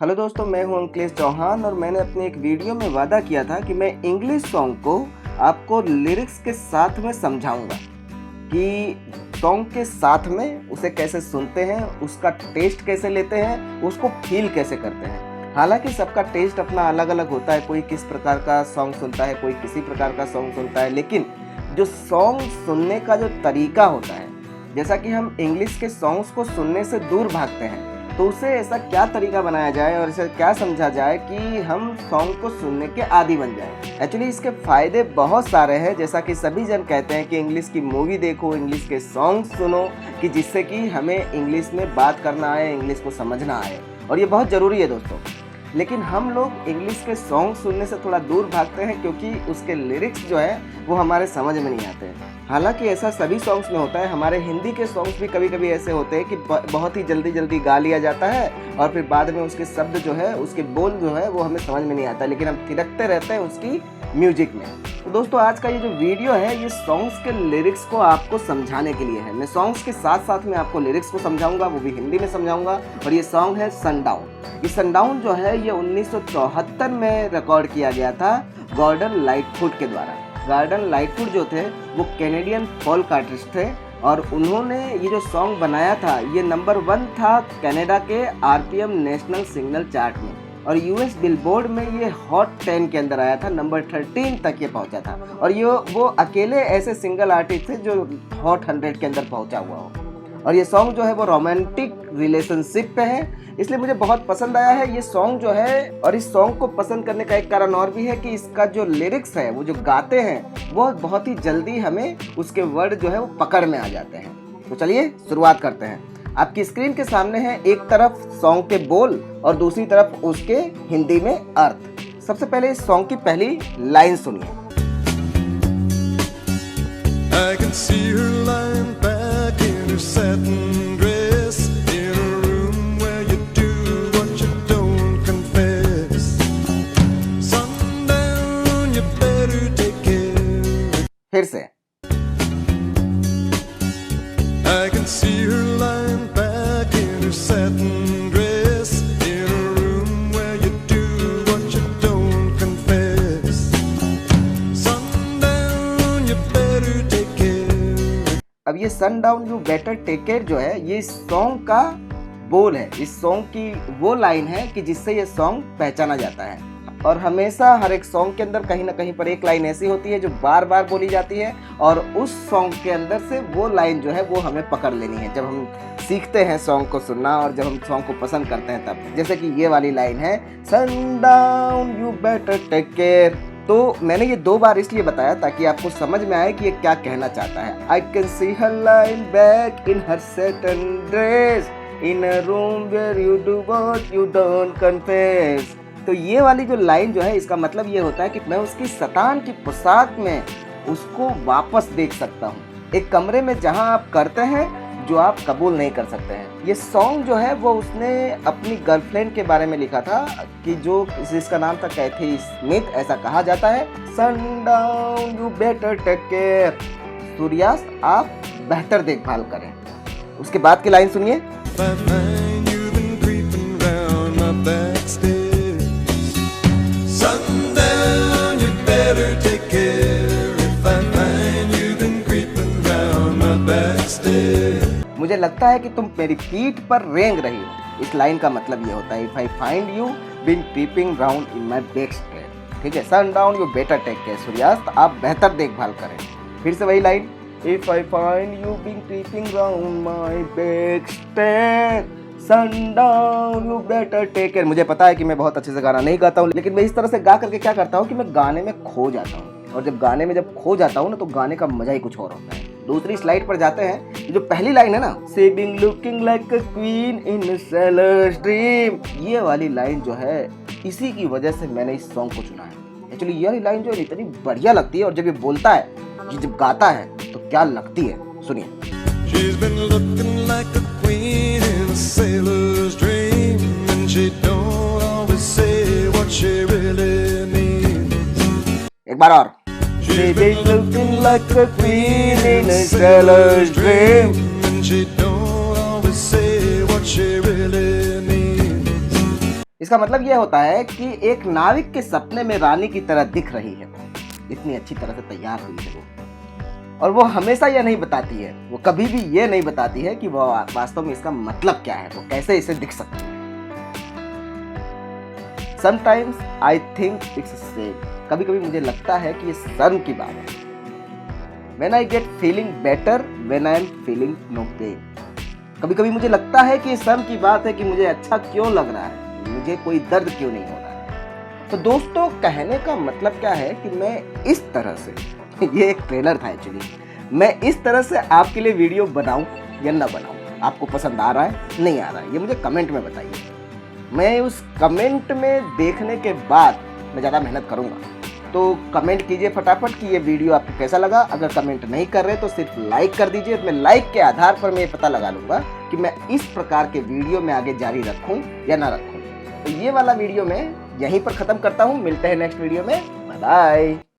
Hello दोस्तों, मैं हूं अंकिलेश चौहान और मैंने अपने एक वीडियो में वादा किया था कि मैं इंग्लिश सॉन्ग को आपको लिरिक्स के साथ में समझाऊंगा कि सॉन्ग के साथ में उसे कैसे सुनते हैं, उसका टेस्ट कैसे लेते हैं, उसको फील कैसे करते हैं। हालांकि सबका टेस्ट अपना अलग अलग होता है, कोई किस प्रकार का सॉन्ग सुनता है, कोई किसी प्रकार का सॉन्ग सुनता है, लेकिन जो सॉन्ग सुनने का जो तरीका होता है, जैसा कि हम इंग्लिश के सॉन्ग्स को सुनने से दूर भागते हैं, तो उसे ऐसा क्या तरीका बनाया जाए और इसे क्या समझा जाए कि हम सॉन्ग को सुनने के आदी बन जाएं। एक्चुअली इसके फ़ायदे बहुत सारे हैं, जैसा कि सभी जन कहते हैं कि इंग्लिश की मूवी देखो, इंग्लिश के सॉन्ग सुनो, कि जिससे कि हमें इंग्लिश में बात करना आए, इंग्लिश को समझना आए, और ये बहुत ज़रूरी है दोस्तों। लेकिन हम लोग इंग्लिश के सॉन्ग सुनने से थोड़ा दूर भागते हैं क्योंकि उसके लिरिक्स जो है वो हमारे समझ में नहीं आते हैं। हालांकि ऐसा सभी सॉन्ग्स में होता है, हमारे हिंदी के सॉन्ग्स भी कभी कभी ऐसे होते हैं कि बहुत ही जल्दी जल्दी गा लिया जाता है और फिर बाद में उसके शब्द जो है, उसके बोल जो है वो हमें समझ में नहीं आता, लेकिन हम थिरकते रहते हैं उसकी म्यूजिक में। तो दोस्तों, आज का ये जो वीडियो है ये सॉन्ग्स के लिरिक्स को आपको समझाने के लिए है। मैं सॉन्ग्स के साथ साथ में आपको लिरिक्स को समझाऊंगा, वो भी हिंदी में समझाऊंगा। और ये सॉन्ग है सनडाउन। ये सनडाउन जो है ये 1974 में रिकॉर्ड किया गया था गॉर्डन लाइटफुट के द्वारा। गॉर्डन लाइटफुट जो थे वो कैनेडियन फोल्क आर्टिस्ट थे और उन्होंने ये जो सॉन्ग बनाया था ये नंबर 1 था कनाडा के आरपीएम नेशनल सिग्नल चार्ट में, और यूएस बिलबोर्ड में ये हॉट 10 के अंदर आया था, नंबर 13 तक ये पहुंचा था। और ये वो अकेले ऐसे सिंगल आर्टिस्ट थे जो हॉट 100 के अंदर पहुंचा हुआ हो। और ये सॉन्ग जो है वो रोमांटिक रिलेशनशिप पे है, इसलिए मुझे बहुत पसंद आया है ये सॉन्ग जो है। और इस सॉन्ग को पसंद करने का एक कारण और भी है कि इसका जो लिरिक्स है, वो जो गाते हैं वो बहुत ही जल्दी हमें उसके वर्ड जो है वो पकड़ में आ जाते हैं। तो चलिए शुरुआत करते हैं। आपकी स्क्रीन के सामने है एक तरफ सॉन्ग के बोल और दूसरी तरफ उसके हिंदी में अर्थ। सबसे पहले इस सॉन्ग की पहली लाइन सुनिए। I can see her lying back in her satin dress in a room where you do what you don't confess. Sundown, you better take care. फिर से। I can see her lying back in her satin dress in a room where you do what you don't confess. Sundown, you better take care. अब ये sundown you better take care जो है ये song का बोल है। इस song की वो लाइन है कि जिससे ये सॉन्ग पहचाना जाता है। और हमेशा हर एक सॉन्ग के अंदर कहीं ना कहीं पर एक लाइन ऐसी होती है जो बार बार बोली जाती है, और उस सॉन्ग के अंदर से वो लाइन जो है वो हमें पकड़ लेनी है जब हम सीखते हैं सॉन्ग को सुनना और जब हम सॉन्ग को पसंद करते हैं तब। जैसे कि ये वाली लाइन है, sundown you better take care. तो मैंने ये 2 बार इसलिए बताया ताकि आपको समझ में आए कि ये क्या कहना चाहता है। I can see her line back in her satin dress in a room where you do what you don't confess. तो ये वाली जो लाइन जो है इसका मतलब ये होता है कि मैं उसकी शतान की पोशाक में उसको वापस देख सकता हूँ, एक कमरे में जहाँ आप करते हैं जो आप कबूल नहीं कर सकते हैं। ये सॉन्ग जो है वो उसने अपनी गर्लफ्रेंड के बारे में लिखा था कि जो जिसका नाम था कैथी स्मिथ, ऐसा कहा जाता है। Sundown you better take care, सूर्यास्त आप बेहतर देखभाल करें। उसके बाद की लाइन सुनिए। मुझे लगता है कि तुम मेरी पीठ पर रेंग रही हो। इस लाइन का मतलब ये होता है, if I find you been creeping round in my back stair. ठीक है, sundown you better take care, सूर्यास्त आप बेहतर देखभाल करें। फिर से वही line, if I find you been creeping round my back stair, sundown you better take care. मुझे पता है कि मैं बहुत अच्छे से गाना नहीं गाता हूँ, लेकिन मैं इस तरह से गा करके क्या करता हूँ कि मैं गाने में खो जाता हूँ, और जब गाने में खो जाता हूँ ना तो गाने का मजा ही कुछ और होता है। दूसरी स्लाइड पर जाते हैं। जो पहली लाइन है ना, saving looking like a queen in sellers dream, ये वाली लाइन जो है इसी की वजह से मैंने इस सॉन्ग को चुना है। एक्चुअली ये वाली लाइन जो है इतनी बढ़िया लगती है, और जब ये बोलता है, जब गाता है तो क्या लगती है, सुनिए। She's been looking like a queen in a sailor's dream, and she don't always say what she really means. एक बार और। She's been looking like a queen in a sailor's dream, and she don't always say what she really means. इसका मतलब यह होता है कि एक नाविक के सपने में रानी की तरह दिख रही है, इतनी अच्छी तरह से तैयार हुई है वो। और वो हमेशा यह नहीं बताती है, वो कभी भी ये नहीं बताती है कि वो वास्तव में इसका मतलब क्या है, वो कैसे इसे दिख सकती है। Sometimes I think it's sad. कभी कभी मुझे लगता है कि ये शर्म की बात है। When I get feeling better when I am feeling no pain. कभी कभी मुझे लगता है कि ये शर्म की बात है कि मुझे अच्छा क्यों लग रहा है, मुझे कोई दर्द क्यों नहीं हो रहा है। तो दोस्तों, कहने का मतलब क्या है कि मैं इस तरह से ये एक ट्रेलर था एक्चुअली, मैं इस तरह से आपके लिए वीडियो बनाऊं या ना बनाऊं, आपको पसंद आ रहा है नहीं आ रहा है, ये मुझे कमेंट में बताइए। मैं उस कमेंट में देखने के बाद मैं ज़्यादा मेहनत करूँगा। तो कमेंट कीजिए फटाफट कि ये वीडियो आपको कैसा लगा। अगर कमेंट नहीं कर रहे तो सिर्फ लाइक कर दीजिए। मैं लाइक के आधार पर मैं ये पता लगा लूँगा कि मैं इस प्रकार के वीडियो में आगे जारी रखूँ या ना रखूँ। तो ये वाला वीडियो मैं यहीं पर ख़त्म करता हूँ। मिलते हैं नेक्स्ट वीडियो में। Bye bye.